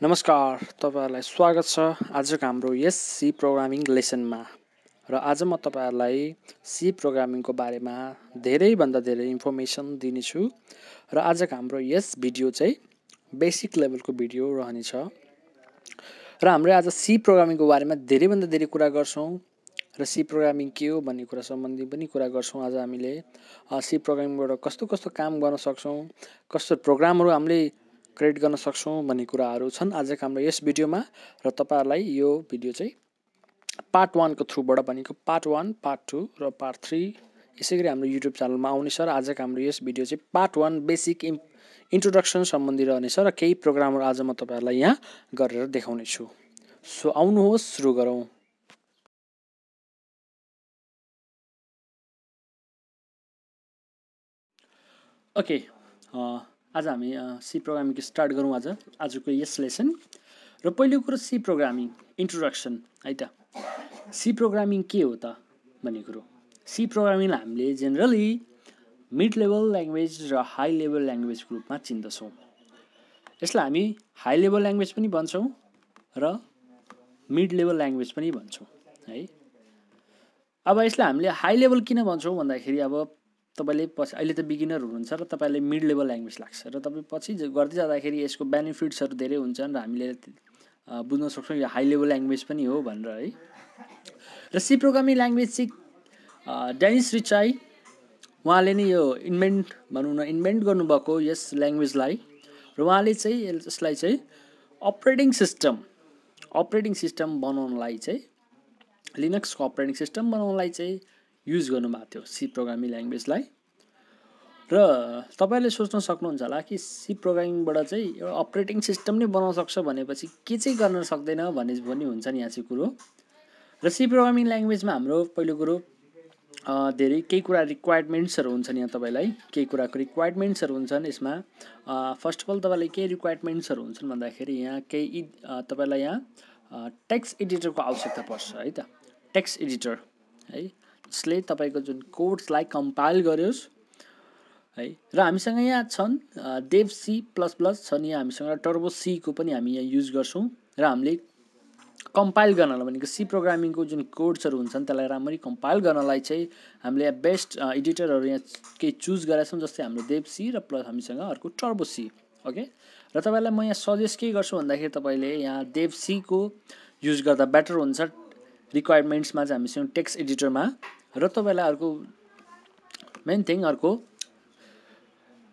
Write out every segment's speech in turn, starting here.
नमस्कार तपाईहरुलाई स्वागत छ आजको हाम्रो यस सी प्रोग्रामिङ लेसनमा र आज म तपाईहरुलाई सी प्रोग्रामिङको बारेमा धेरै भन्दा धेरै इन्फर्मेसन दिनेछु र आजको हाम्रो यस भिडियो चाहिँ बेसिक लेभलको भिडियो रहनेछ र हामीले आज सी प्रोग्रामिङको बारेमा धेरै भन्दा धेरै कुरा गर्छौं र सी प्रोग्रामिङ के हो भन्ने कुरा सम्बन्धी पनि कुरा गर्छौं आज हामीले सी प्रोग्रामिङबाट कस्तो कस्तो काम गर्न सक्छौं कस्तो प्रोग्रामहरु हामीले क्रिएट गर्न सक्छौं भन्ने कुराहरु छन् आजको हाम्रो यस भिडियोमा र तपाईहरुलाई यो भिडियो चाहिँ पार्ट 1 को थ्रुबाट भनेको पार्ट 1 पार्ट 2 र पार्ट 3 यसैगरी हाम्रो युट्युब च्यानलमा आउने छ र आजको हाम्रो यस भिडियो चाहिँ पार्ट 1 बेसिक इन्ट्रोडक्सन सम्बन्धी रहनेछ र केही प्रोग्रामहरु आज म तपाईहरुलाई यहाँ गरेर देखाउने छु सो आउनुहोस् सुरु गरौं ओके आज हामी सी प्रोग्रामिङ स्टार्ट गरौँ आजको यस लेसन र पहिलो कुरो सी प्रोग्रामिङ इन्ट्रोडक्सन है त सी प्रोग्रामिङ के हो त भन्ने कुरो सी प्रोग्रामिङ हामीले जनरली मिड लेभल ल्याङ्ग्वेज र हाई लेभल ल्याङ्ग्वेजको रूपमा चिन्दछौं यसलाई हामी हाई लेभल ल्याङ्ग्वेज पनि भन्छौं र मिड लेभल ल्याङ्ग्वेज पनि भन्छौं है अब यसलाई हामीले हाई लेभल किन भन्छौं भन्दाखेरि अब तपाईले पछि अहिले त बिगिनर हुनुहुन्छ र तपाईले मिड लेभल ल्याङ्ग्वेज लाग्छ र तपाई पछि गर्दै जाँदाखेरि यसको बेनिफिट्सहरु धेरै हुन्छन् र हामीले बुझ्न सक्छौं यो हाई लेभल ल्याङ्ग्वेज पनि हो भनेर है र सी प्रोग्रामिङ ल्याङ्ग्वेज चाहिँ डेनिस रिचाई उहाँले नै यो इन्भेन्ट गर्नुभएको यस ल्याङ्ग्वेजलाई र उहाँले चाहिँ यसलाई चाहिँ अपरेटिङ सिस्टम बनाउनलाई चाहिँ लिनक्सको अपरेटिङ सिस्टम बनाउनलाई चाहिँ युज गर्नुभएको थियो सी प्रोग्रामिङ ल्याङ्ग्वेजलाई र तपाईले सोच्न सक्नुहुन्छ होला कि सी प्रोग्रामिङबाट चाहिँ एउटा अपरेटिङ सिस्टम नै बनाउन सक्छ भनेपछि के चाहिँ गर्न सक्दैन भन्ने पनि हुन्छ नि यहाँ चाहिँ कुरो र सी प्रोग्रामिङ ल्याङ्ग्वेजमा हाम्रो पहिलो कुरो धेरै केही कुरा रिक्वायरमेन्ट्सहरु हुन्छन् यहाँ तपाईलाई केही कुराको रिक्वायरमेन्ट्सहरु हुन्छन् यसमा फर्स्ट अफ अल तपाईलाई के रिक्वायरमेन्ट्सहरु हुन्छन् भन्दाखेरि यहाँ केही तपाईलाई यहाँ टेक्स्ट एडिटरको आवश्यकता पर्छ है त टेक्स्ट एडिटर है जसले तपाईको जुन कोड्सलाई कम्पाइल गर्योस् है र हामीसँग यहाँ छन् डेभ सी प्लस प्लस छन् यहाँ हामीसँग टर्बो सी को पनि हामी यहाँ युज गर्छौं र हामीले कम्पाइल गर्नलाई भनेको सी प्रोग्रामिङको जुन कोड्सहरु हुन्छन् त्यसलाई राम्ररी कम्पाइल गर्नलाई चाहिँ हामीले बेस्ट एडिटरहरु यहाँ के चुज गरेछौं जस्तै हाम्रो डेभ सी र प्लस हामीसँग अर्को टर्बो सी ओके र तपाईलाई म यहाँ सजेस्ट के गर्छु भन्दाखेरि तपाईले यहाँ डेभ सी को युज गर्दा बेटर हुन्छ रिक्वायरमेन्ट्समा चाहिँ हामीसँग टेक्स्ट एडिटरमा र तपाईलाई अर्को मेन थिङ अर्को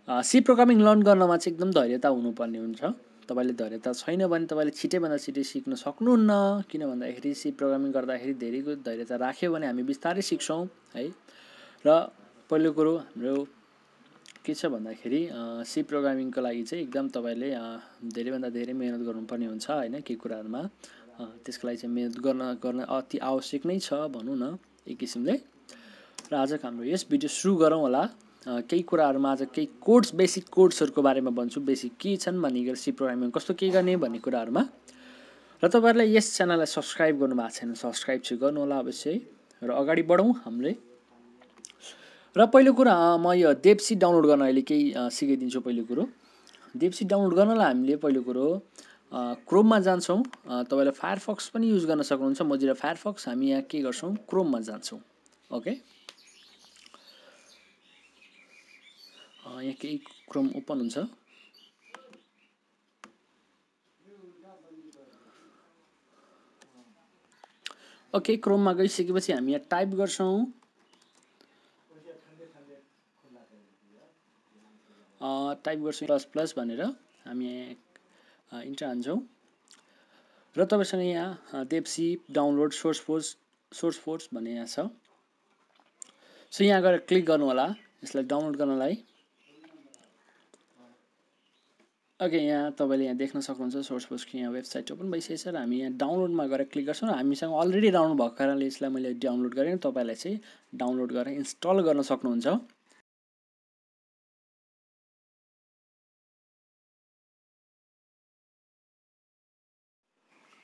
सी प्रोग्रामिङ लर्न गर्नमा चाहिँ एकदम धैर्यता हुनुपर्ने हुन्छ तपाईले धैर्यता छैन भने तपाईले छिटै भन्दा छिटै सिक्न सक्नुहुन्न किन भन्दाखेरि सी प्रोग्रामिङ गर्दाखेरि धेरैको धैर्यता राख्यो भने हामी बिस्तारै सिक्छौं है र पहिलो कुरो हाम्रो के छ भन्दाखेरि सी प्रोग्रामिङको लागि चाहिँ एकदम तपाईले धेरै भन्दा धेरै मेहनत गर्नुपर्ने हुन्छ हैन के कुराहरुमा त्यसको लागि चाहिँ मेहनत गर्न अति आवश्यक नै छ भनौं न एक किसिमले र आजको हाम्रो यस भिडियो सुरु गरौँ होला केही कुराहरुमा आज केही कोड्स बेसिक कोड्सहरुको बारेमा भन्छु बेसिक के छन् भन्ने गरी सी प्रोग्रामिङ कस्तो के गर्ने भन्ने कुराहरुमा र तपाईहरुले यस च्यानललाई सब्स्क्राइब गर्नुभएको छैन सब्स्क्राइब चाहिँ गर्नु होला अवश्य र अगाडि बढौं हामीले र पहिलो कुरा म यो डेभसी डाउनलोड गर्न अहिले केही सिकाइदिन्छु पहिलो कुरो डेभसी डाउनलोड गर्नलाई हामीले पहिलो कुरो क्रोममा जान्छौं तपाईले फायरफक्स पनि युज गर्न सक्नुहुन्छ मोजिला फायरफक्स हामी यहाँ के गर्छौं क्रोममा जान्छौं ओके यहाँ केही क्रोम ओपन हुन्छ ओके क्रोममा गइसकेपछि हामी यहाँ टाइप गर्छौं प्लस प्लस भनेर हामी इन्टर हान्छौं र तपाईसँग यहाँ डेभसी डाउनलोड सोर्स फोर्स भन्ने यहाँ छ सो यहाँ गएर क्लिक गर्नु होला यसलाई डाउनलोड गर्नलाई ओके यहाँ तपाईले यहाँ देख्न सक्नुहुन्छ सोर्स फोर्सको यहाँ वेबसाइट ओपन भइसकेछ र हामी यहाँ डाउनलोडमा गएर क्लिक गर्छौं र हामीसँग अलरेडी डाउनलोड भएको कारणले यसलाई मैले डाउनलोड गरेँ तपाईलाई चाहिँ डाउनलोड गरेर इन्स्टल गर्न सक्नुहुन्छ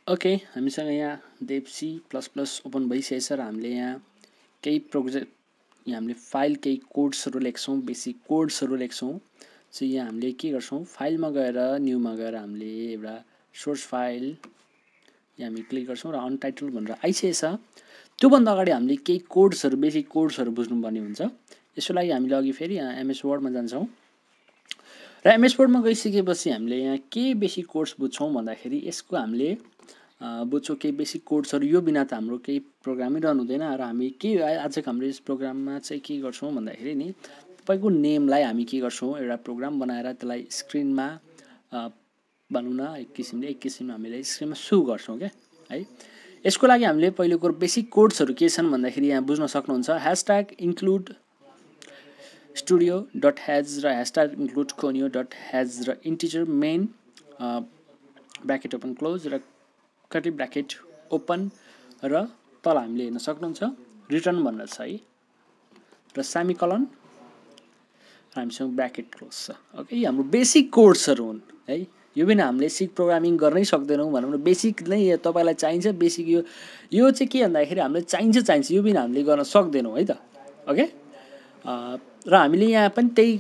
ओके हामीसँग यहाँ डेभसी प्लस प्लस ओपन भइसकेछ र हामीले यहाँ केही प्रोजेक्ट यहाँ हामीले फाइल केही कोड्सहरु लेख्छौं बेसिक कोड्सहरु लेख्छौं सो यहाँ हामीले के गर्छौं फाइलमा गएर न्यूमा गएर हामीले एउटा सोर्स फाइल यहाँ हामी क्लिक गर्छौँ र अनटाइटल भनेर आइसकेको छ। त्योभन्दा अगाडि हामीले केही कोड्सहरू बेसिक कोड्सहरू बुझ्नुपर्ने हुन्छ। यसको लागि हामीले अघि फेरि यहाँ एमएस वर्डमा जान्छौँ र एमएस वर्डमा गइसकेपछि हामीले यहाँ के बेसिक कोड्स बुझ्छौँ भन्दाखेरि यसको हामीले बुझ्छौँ केही बेसिक कोड्सहरू यो बिना त हाम्रो केही प्रोग्रामै रन हुँदैन। र हामी के आजको हाम्रो यस प्रोग्राममा चाहिँ के गर्छौँ भन्दाखेरि नि तपाईँको नेमलाई हामी के गर्छौँ एउटा प्रोग्राम बनाएर त्यसलाई स्क्रिनमा भनौँ न एक किसिमले हामीले स्क्रिनमा सो गर्छौँ क्या है। यसको लागि हामीले पहिलो कुरो बेसिक कोड्सहरू के छन् भन्दाखेरि यहाँ बुझ्न सक्नुहुन्छ ह्यासट्याग इन्क्लुड स्टुडियो डट ह्याज र ह्यासट्याग इन्क्लुड कोनियो डट ह्याज र integer main bracket open close र कर्ली ब्राकेट ओपन र तल हामीले हेर्न सक्नुहुन्छ रिटर्न भनेर छ है र सेमिकलन र हामीसँग ब्राकेट क्लोज छ। ओके हाम्रो बेसिक कोड्सहरू हुन् है। यो बिना हामीले सिक प्रोग्रामिङ गर्नै सक्दैनौँ भनौँ न। बेसिक नै तपाईँलाई चाहिन्छ बेसिक यो चाहिँ के भन्दाखेरि हामीले चाहिन्छ यो बिना हामीले गर्न सक्दैनौँ है त। ओके र हामीले यहाँ पनि त्यही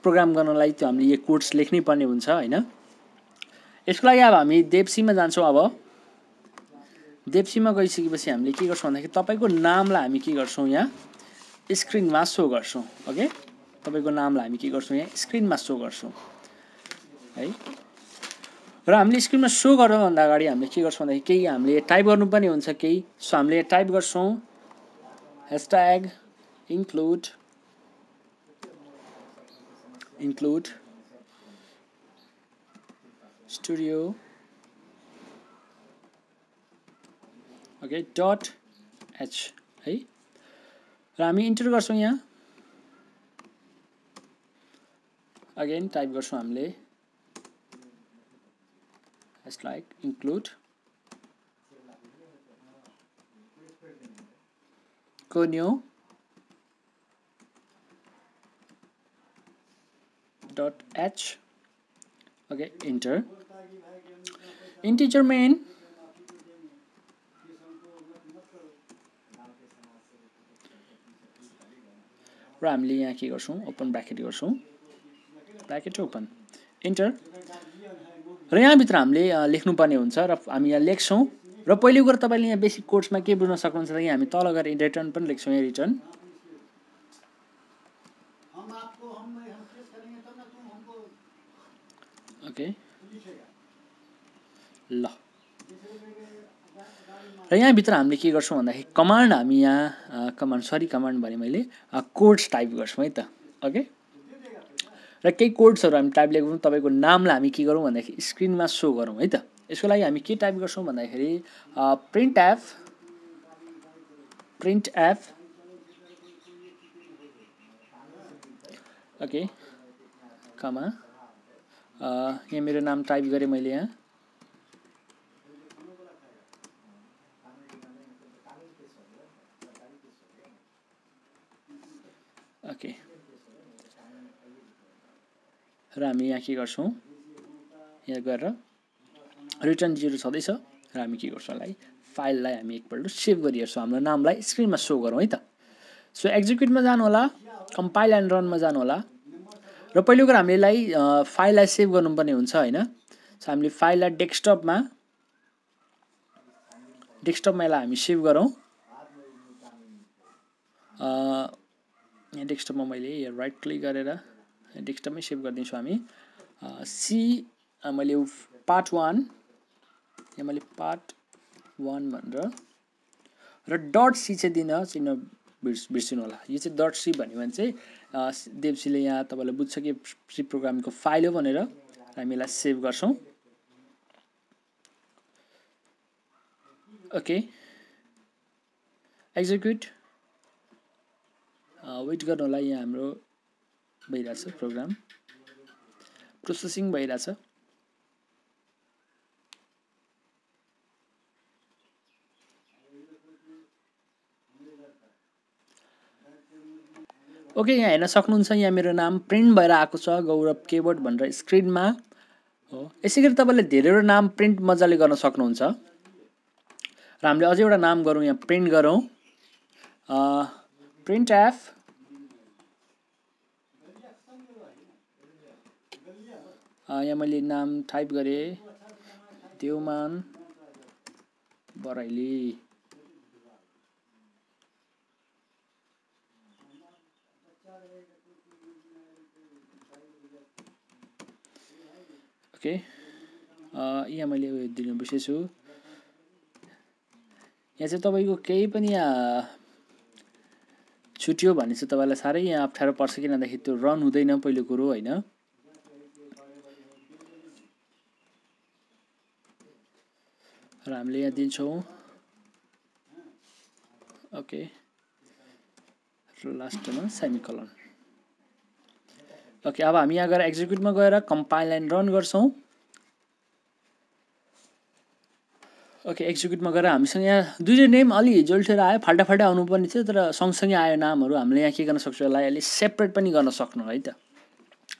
प्रोग्राम गर्नलाई त्यो हामीले यो कोड्स लेख्नै पर्ने हुन्छ होइन। यसको लागि अब हामी डेप्सीमा जान्छौँ। अब डेप्सीमा गइसकेपछि हामीले के गर्छौँ भन्दाखेरि तपाईँको नामलाई हामी के गर्छौँ यहाँ स्क्रिनमा सो गर्छौँ। ओके तपाईँको नामलाई हामी के गर्छौँ यहाँ स्क्रिनमा सो गर्छौँ है। र हामीले स्क्रिनमा सो गर्नुभन्दा अगाडि हामीले के गर्छौँ भन्दाखेरि केही हामीले टाइप गर्नुपर्ने हुन्छ केही। सो हामीले टाइप गर्छौँ hashtag include studio okay dot H है र हामी इन्टर गर्छौँ यहाँ अगेन टाइप गर्छौँ हामीले hashtag include conio dot H okay enter integer main र हामीले यहाँ के गर्छौँ ओपन ब्राकेट गर्छौँ ब्राकेट ओपन इन्टर र यहाँभित्र हामीले लेख्नुपर्ने हुन्छ र हामी यहाँ लेख्छौँ। र पहिलो कुरो तपाईँले यहाँ बेसिक कोर्समा के बुझ्न सक्नुहुन्छ कि हामी तल गएर रिटर्न पनि लेख्छौँ यहाँ रिटर्न ओके ल र यहाँभित्र हामीले के गर्छौँ भन्दाखेरि कमान्ड हामी यहाँ कमान्ड भने मैले कोड्स टाइप गर्छौँ है त। ओके र केही कोड्सहरू हामी टाइप लेख्छौँ। तपाईँको नामलाई हामी के गरौँ भन्दाखेरि स्क्रिनमा सो गरौँ है त। यसको लागि हामी के टाइप गर्छौँ भन्दाखेरि प्रिन्ट एफ ओके कमा यहाँ मेरो नाम टाइप गरेँ मैले यहाँ ओके र हामी यहाँ के गर्छौँ यहाँ गएर रिटर्न 0 छँदैछ र हामी के गर्छौँ फाइललाई हामी एकपल्ट सेभ गरिहेर्छौँ हाम्रो नामलाई स्क्रिनमा सो गरौँ है त। सो एक्जिक्युटमा जानु होला कम्पाइल एन्ड रनमा जानु होला र पहिलो कुरा हामीले फाइललाई सेभ गर्नुपर्ने हुन्छ होइन। सो हामीले फाइललाई डेस्कटपमा यसलाई हामी सेभ गरौँ। यहाँ डेस्कटपमा मैले राइट क्लिक गरेर डेस्कटपमै सेभ गरिदिन्छु हामी मैले पार्ट 1 यहाँ मैले पार्ट 1 भनेर र डट सी चाहिँ दिन चिन्ह बिर्सिनु होला। यो चाहिँ डट सी भन्यो भने चाहिँ देवसीले यहाँ तपाईँलाई बुझ्छ कि सी प्रोग्रामको फाइल हो भनेर हामी यसलाई सेभ गर्छौँ। ओके एक्जिक्युट वेट गर्नु होला यहाँ हाम्रो भइरहेछ प्रोग्राम प्रोसेसिङ भइरहेछ। ओके यहाँ हेर्न सक्नुहुन्छ यहाँ मेरो नाम प्रिन्ट भएर आएको छ गौरव केवट भनेर स्क्रिनमा हो। यसै गरी तपाईँले धेरैवटा नाम प्रिन्ट मजाले गर्न सक्नुहुन्छ। र हामीले अझै एउटा नाम गरौँ यहाँ प्रिन्ट गरौँ प्रिन्ट एफ यहाँ मैले नाम टाइप गरेँ देवमान बराइली ओके यहाँ मैले उयो दिनु बिर्सेछु यहाँ चाहिँ तपाईको केही पनि छुट्यो भने चाहिँ तपाईलाई साह्रै यहाँ अप्ठ्यारो पर्छ किनभने त्यो रन हुँदैन पहिलो कुरो हैन र हामीले यहाँ दिन्छौं ओके र लास्टमा सेमिकोलन ओके अब हामी यहाँ गएर एक्जिक्युटमा गएर कम्पाइल एन्ड रन गर्छौं ओके एक्जिक्युटमा गएर हामीसँग यहाँ दुईटै नेम अलि जोल्टेर आयो फाल्टा फाल्टा आउनु पर्ने थियो तर सँगसँगै आयो नामहरु हामीले यहाँ के गर्न सक्छौं यसलाई अलि सेपरेट पनि गर्न सक्नु है त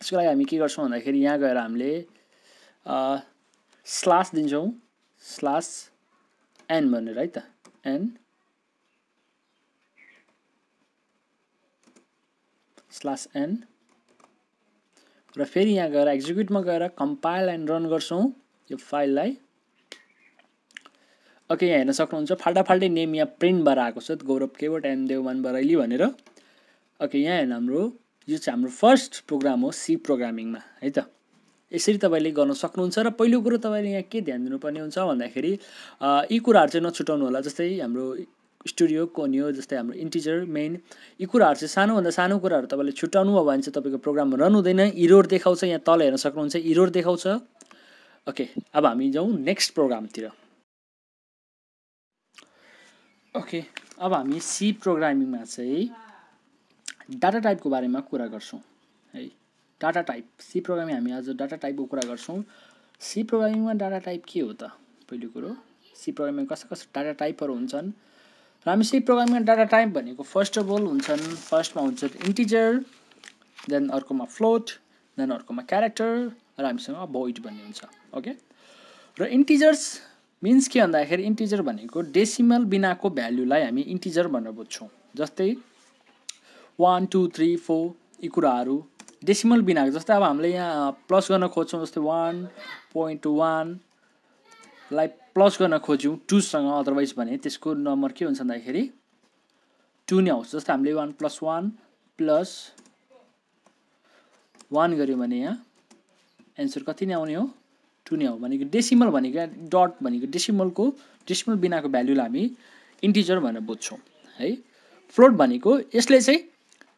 यसको लागि हामी के गर्छौं भन्दाखेरि यहाँ गएर हामीले स्ल्याश दिन्छौं स्ल्याश n भनेर है त n स्ल्याश n र फेरि यहाँ गएर एक्जिक्युटमा गएर कम्पाइल एन्ड रन गर्छौं यो फाइललाई ओके यहाँ हेर्न सक्नुहुन्छ फाल्टा फाल्टै नेम यहाँ प्रिन्ट भएर आएको छ गौरव केवट एन्ड देवमान बराइली भनेर ओके यहाँ हेर्न हाम्रो यो चाहिँ हाम्रो फर्स्ट प्रोग्राम हो सी प्रोग्रामिङमा है त यसरी तपाईले गर्न सक्नुहुन्छ र पहिलो कुरो तपाईले यहाँ के ध्यान दिनुपर्ने हुन्छ भन्दाखेरि यी कुराहरु चाहिँ नछुटाउनु होला जस्तै हाम्रो स्टुडियो कोनियो जस्तै हाम्रो इन्टिजर मेन यी कुराहरु चाहिँ सानो भन्दा सानो कुराहरु तपाईले छुटाउनु भयो भने चाहिँ तपाईको प्रोग्राम रन हुँदैन एरर देखाउँछ यहाँ तल हेर्न सक्नुहुन्छ एरर देखाउँछ ओके अब हामी जाउँ नेक्स्ट प्रोग्रामतिर ओके अब हामी सी प्रोग्रामिङमा चाहिँ डाटा टाइपको बारेमा कुरा गर्छौं है डाटा टाइप सी प्रोग्रामिङ हामी आज डाटा टाइपको कुरा गर्छौं सी प्रोग्रामिङमा डाटा टाइप के हो त पहिलो कुरो सी प्रोग्रामिङमा कस्ता कस्ता डाटा टाइपहरु हुन्छन् र हामी सी प्रोग्रामिङमा डाटा टाइप भनेको फर्स्ट अफ अल हुन्छन् फर्स्टमा हुन्छ इन्टिजर देन अर्कोमा फ्लोट देन अर्कोमा क्यारेक्टर र हामीसँग भोइड भन्ने हुन्छ ओके र इन्टिजर्स मीन्स के भन्दाखेरि इन्टिजर भनेको डेसिमल बिनाको भ्यालुलाई हामी इन्टिजर भनेर बुझ्छौं जस्तै 1 2 3 4 यी कुराहरु डेसिमल बिनाको जस्तै अब हामीले यहाँ प्लस गर्न खोज्छौं जस्तै 1.1 लाई प्लस गर्न खोज्यौं 2 सँग अदरवाइज भने त्यसको नम्बर के हुन्छ भन्दाखेरि 2 नै आउँछ जस्तै हामीले 1 + 1 + 1 गर्यौं भने यहाँ आन्सर कति नै आउने हो 2 नै हो भनेको डेसिमल भनेको डट भनेको डेसिमल बिनाको भ्यालुलाई हामी इन्टिजर भनेर बुझ्छौं है फ्लोट भनेको यसले चाहिँ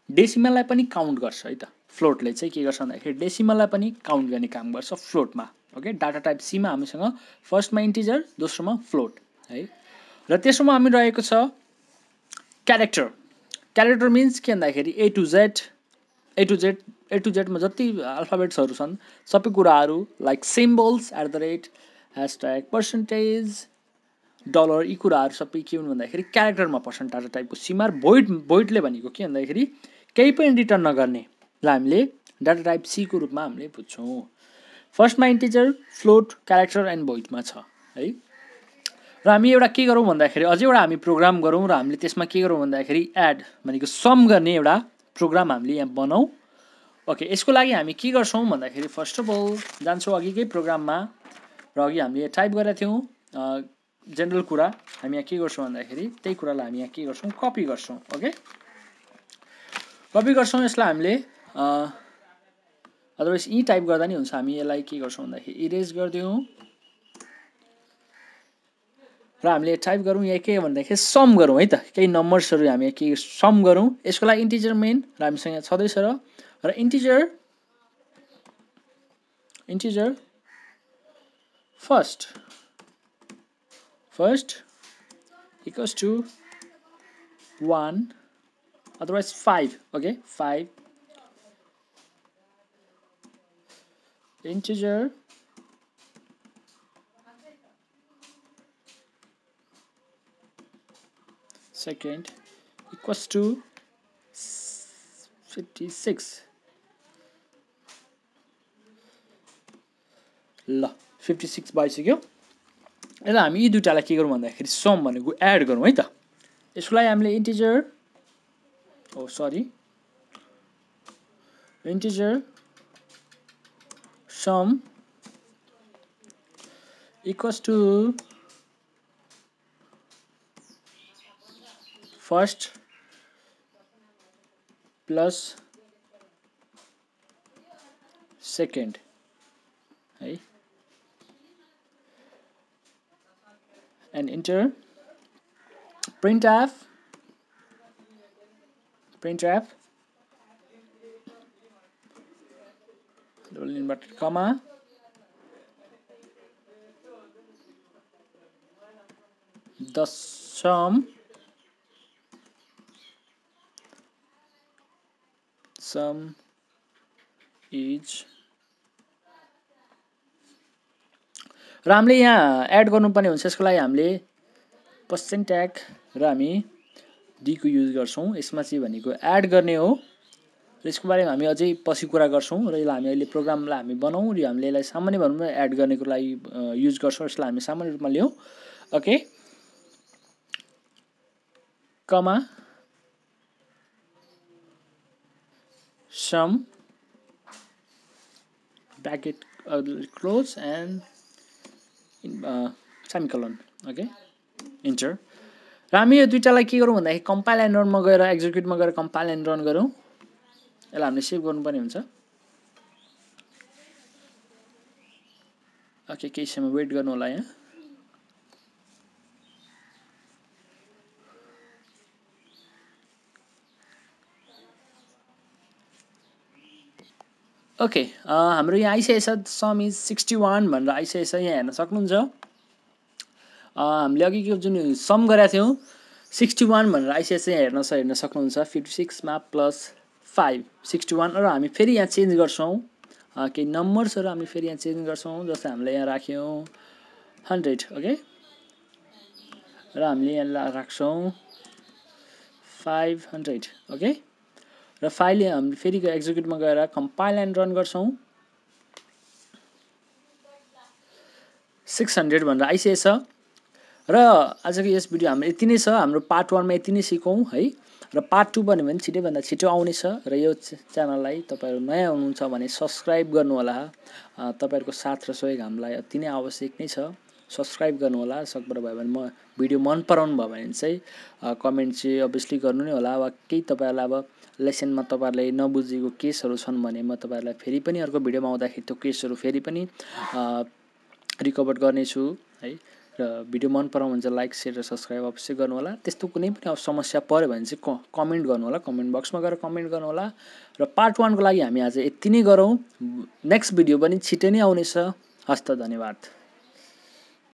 डेसिमललाई पनि काउन्ट गर्छ है त फ्लोटले चाहिँ के गर्छ भन्दाखेरि डेसिमललाई पनि काउन्ट गर्ने काम गर्छ फ्लोटमा ओके डाटा टाइप सी मा हामीसँग फर्स्टमा इन्टिजर दोस्रोमा फ्लोट है र तेस्रोमा हामी रहेको छ क्यारेक्टर मिन्स के भन्दाखेरि ए टु जेड मा जति अल्फाबेट्सहरु छन् सबै कुराहरु लाइक सिम्बल्स ##, पर्सेन्टेज डलर यी कुराहरु सबै के हुन् भन्दाखेरि क्यारेक्टरमा पर्छन् डाटा टाइपको सीमा भोइडले भनेको के भन्दाखेरि केही पनि रिटर्न नगर्ने ल हामीले डाटा टाइप सी को रूपमा हामीले बुझ्छौं फर्स्टमा इन्टिजर फ्लोट क्यारेक्टर एन्ड भोइडमा छ है र हामी एउटा के गरौँ भन्दाखेरि अझै एउटा हामी प्रोग्राम गरौँ र हामीले त्यसमा के गरौँ भन्दाखेरि एड भनेको सम गर्ने एउटा प्रोग्राम हामीले यहाँ बनाऊ ओके यसको लागि हामी के गर्छौं भन्दाखेरि फर्स्ट अफ अल जान्छौं अघिकै प्रोग्राममा र अघि हामीले टाइप गरेका थियौं जनरल कुरा हामी यहाँ के गर्छौं भन्दाखेरि त्यही कुरालाई हामी यहाँ के गर्छौं कपी गर्छौं ओके कपी गर्छौं यसलाई हामीले अदरवाइज ई टाइप गर्दा नि हुन्छ हामी यसलाई के गर्छौं भन्दाखेरि इरेज गर्दियौं र हामीले टाइप गरौँ यहाँ के भन्दाखेरि सम गरौँ है त केही नम्बर्सहरु हामी के सम गरौँ यसको लागि इन्टिजर मेन र हामीसँग यहाँ छदैछ र integer first equals to 1 otherwise 5 okay 5 integer second equals to 56 ल 56 भइसक्यो यसलाई हामी यी दुईटालाई के गरौँ भन्दाखेरि सम भनेको एड गरौँ है त यसको लागि हामीले integer sum equals to first plus second है and enter printf double inverted comma the sum is र हामीले यहाँ एड गर्नुपर्ने हुन्छ यसको लागि हामीले पर्सेन्ट ट्याग र हामी डी को युज गर्छौं यसमा चाहिँ भनेको एड गर्ने हो र यसको बारेमा हामी अझै पछि कुरा गर्छौं र यसलाई हामी अहिले प्रोग्रामलाई हामी बनाऊ र हामीले यसलाई सामान्य भनौं एड गर्नको लागि युज गर्छौं यसलाई हामी सामान्य रूपमा लियौ okay comma sum bracket close and semicolon okay enter र हामी यो दुईटालाई के गरौँ भन्दाखेरि कम्पाइल एन्ड रनमा गएर एक्जिक्युटमा गएर कम्पाइल एन्ड रन गरौँ यसलाई हामीले सेभ गर्नुपर्ने हुन्छ ओके केही समय वेट गर्नु होला यहाँ ओके हाम्रो यहाँ आइसकेछ सम इज 61 भनेर आइसकेछ यहाँ हेर्न सक्नुहुन्छ हामीले अघि जुन सम गरेका थियौं 61 भनेर आइसकेछ यहाँ हेर्न सक्नुहुन्छ 56 मा प्लस 5 61 र हामी फेरि यहाँ चेन्ज गर्छौं केही नम्बर्सहरु हामी फेरि यहाँ चेन्ज गर्छौं जस्तै हामीले यहाँ राख्यौं 100 ओके र हामीले यहाँ राख्छौं 500 ओके र फाइल हामी फेरि एक्जिक्युटमा गएर कम्पाइल एन्ड रन गर्छौं 600 भनेर आइसकेछ र आजको यस भिडियो हाम्रो यति नै छ हाम्रो पार्ट 1 मा यति नै सिकौं है र पार्ट 2 भन्ने पनि छिटै भन्दा छिटो आउने छ र यो च्यानललाई तपाईहरु नयाँ हुनुहुन्छ भने सब्स्क्राइब गर्नु होला तपाईहरुको साथ र सहयोग हामीलाई अति नै आवश्यक नै छ सब्स्क्राइब गर्नु होला सकभर भयो भने म भिडियो मन पराउनु भयो भने चाहिँ कमेन्ट चाहिँ अभियसली गर्नु नै होला वा केही तपाईहरुलाई अब लेसनमा तपाईहरुले नबुझेको केसहरु छन् भने म तपाईहरुलाई फेरि पनि अर्को भिडियोमा आउँदाखेरि त्यो केसहरु फेरि पनि रिकभर गर्ने छु है र भिडियो मन पराउनु हुन्छ लाइक शेयर र सब्स्क्राइब अवश्य गर्नु होला त्यस्तो कुनै पनि समस्या पर्यो भने चाहिँ कमेन्ट गर्नु होला कमेन्ट बक्समा गएर कमेन्ट गर्नु होला र पार्ट 1 को लागि हामी आज यति नै गरौँ नेक्स्ट भिडियो पनि छिटै नै आउने छ हस्त धन्यवाद